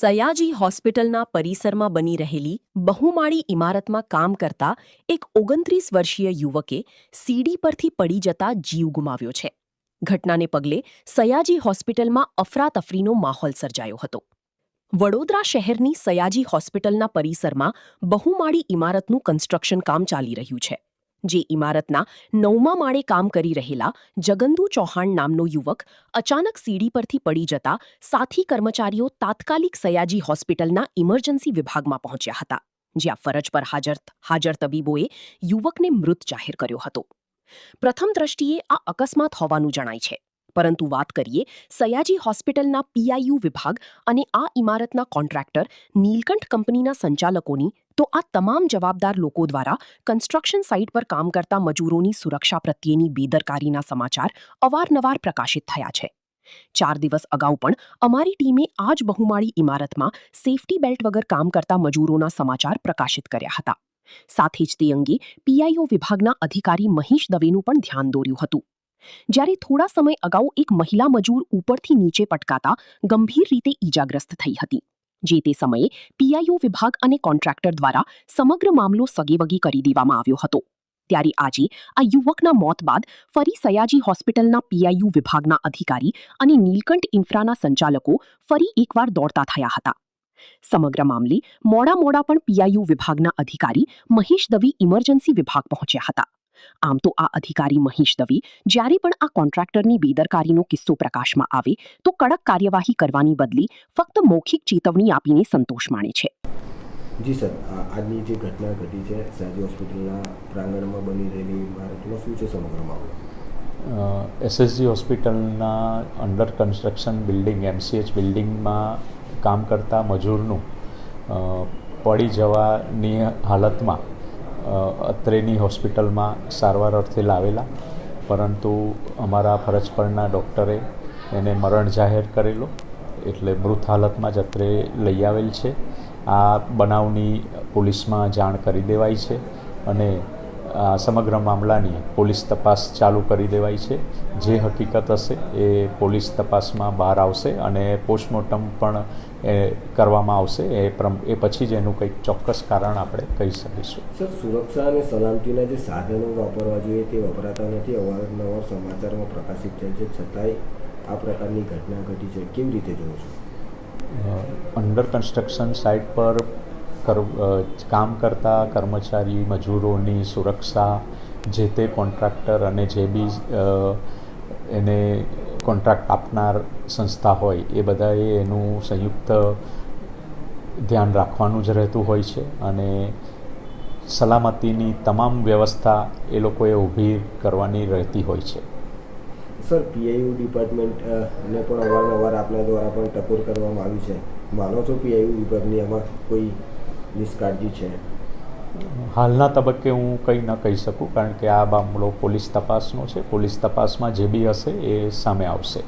સયાજી હોસ્પિટલના પરિસરમાં બની રહેલી બહુમાળી ઇમારતમાં કામ કરતા એક 29 વર્ષીય યુવકે સીડી પરથી પડી જતા જીવ ગુમાવ્યો છે. ઘટનાને પગલે સયાજી હોસ્પિટલમાં અફરાતફરીનો માહોલ સર્જાયો હતો. વડોદરા શહેરની સયાજી હોસ્પિટલના પરિસરમાં બહુમાળી ઇમારતનું કન્સ્ટ્રક્શન કામ ચાલી રહ્યું છે. જે ઇમારતના 9મા માળે કામ કરી રહેલા જગંદુ ચૌહાણ નામનો યુવક અચાનક સીડી પરથી પડી જતા સાથી કર્મચારીઓ તાત્કાલિક સયાજી હોસ્પિટલના ઇમરજન્સી વિભાગમાં પહોંચ્યા હતા, જ્યાં ફરજ પર હાજર તબીબોએ યુવકને મૃત જાહેર કર્યો હતો. પ્રથમ દ્રષ્ટિએ આ અકસ્માત હોવાનું જણાય છે, પરંતુ વાત કરીએ સયાજી હોસ્પિટલના પીઆઈયુ વિભાગ અને આ ઇમારતના કોન્ટ્રાક્ટર નીલકંઠ કંપનીના સંચાલકોની, તો આ તમામ જવાબદાર લોકો દ્વારા કન્સ્ટ્રક્શન સાઇટ પર કામ કરતા મજૂરોની સુરક્ષા પ્રત્યેની બેદરકારીના સમાચાર અવારનવાર પ્રકાશિત થયા છે. 4 દિવસ અગાઉ પણ અમારી ટીમે આ જ બહુમાળી ઇમારતમાં સેફટી બેલ્ટ વગર કામ કરતા મજૂરોના સમાચાર પ્રકાશિત કર્યા હતા. સાથે જ તે અંગે પીઆઈઓ વિભાગના અધિકારી મહેશ દવેનું પણ ધ્યાન દોર્યું હતું. જ્યારે થોડા સમય અગાઉ એક મહિલા મજૂર ઉપરથી નીચે પટકાતા ગંભીર રીતે ઈજાગ્રસ્ત થઈ હતી. જે તે સમયે પીઆઈઓ વિભાગ અને કોન્ટ્રાક્ટર દ્વારા સમગ્ર મામલો સગેવગે કરી દેવામાં આવ્યો હતો. ત્યારે આજે આ યુવકના મોત બાદ ફરી સયાજી હોસ્પિટલના પીઆઈયુ વિભાગના અધિકારી અને નીલકંઠ ઇન્ફ્રાના સંચાલકો ફરી એકવાર દોડતા થયા હતા. સમગ્ર મામલે મોડા પણ પીઆઈયુ વિભાગના અધિકારી મહેશ દવે ઇમરજન્સી વિભાગ પહોંચ્યા હતા. આમ તો આ અધિકારી મહેશ દવે જ્યારે પણ આ કોન્ટ્રાક્ટરની બેદરકારીનો કિસ્સો પ્રકાશમાં આવે તો કડક કાર્યવાહી કરવાની બદલે ફક્ત મૌખિક ચેતવણી આપીને સંતોષ માણે છે. જી સર, આજની જે ઘટના ઘટી છે સયાજી હોસ્પિટલના પ્રાંગણમાં બની રહેલી ઇમારતમાં શું છે સમગ્ર મામલો? એસએસજી હોસ્પિટલના અંડર કન્સ્ટ્રક્શન બિલ્ડિંગ એમસીએચ બિલ્ડિંગમાં કામ કરતા મજૂરનું પડી જવાની હાલતમાં અત્રેની હોસ્પિટલમાં સારવાર અર્થે લાવેલા, પરંતુ અમારા ફરજ પરના ડૉક્ટરે એને મરણ જાહેર કરેલો, એટલે મૃત હાલતમાં જ અત્રે લઈ આવેલ છે. આ બનાવની પોલીસમાં જાણ કરી દેવાઈ છે અને સમગ્ર મામલાની પોલીસ તપાસ ચાલુ કરી દેવાઈ છે. જે હકીકત હશે એ પોલીસ તપાસમાં બહાર આવશે અને પોસ્ટમોર્ટમ પણ કરવામાં આવશે. એ પછી જ એનું કંઈક ચોક્કસ કારણ આપણે કહી શકીશું. સર, સુરક્ષા અને સલામતીના જે સાધનો વાપરવા જોઈએ તે વપરાતા નથી. અવારનવાર સમાચારમાં પ્રકાશિત થાય છે, છતાંય આ પ્રકારની ઘટના ઘટી છે. કેવી રીતે જોવો છો? અંડર કન્સ્ટ્રક્શન સાઇટ પર કામ કરતા કર્મચારી મજૂરોની સુરક્ષા જે તે કોન્ટ્રાક્ટર અને જે બી એને કોન્ટ્રાક્ટ આપનાર સંસ્થા હોય એ બધાએ એનું સંયુક્ત ધ્યાન રાખવાનું જ રહેતું હોય છે અને સલામતીની તમામ વ્યવસ્થા એ લોકોએ ઊભી કરવાની રહેતી હોય છે. સર, પીઆઈયુ ડિપાર્ટમેન્ટને પણ અવારનવાર આપના દ્વારા પણ ટકોર કરવામાં આવી છે. માનો છો પીઆઈયુ વિભાગની આમાં કોઈ નિષ્કાળજી છે? હાલના તબક્કે હું કંઈ ન કહી શકું, કારણ કે આ મામલો પોલીસ તપાસનો છે. પોલીસ તપાસમાં જે બી હશે એ સામે આવશે.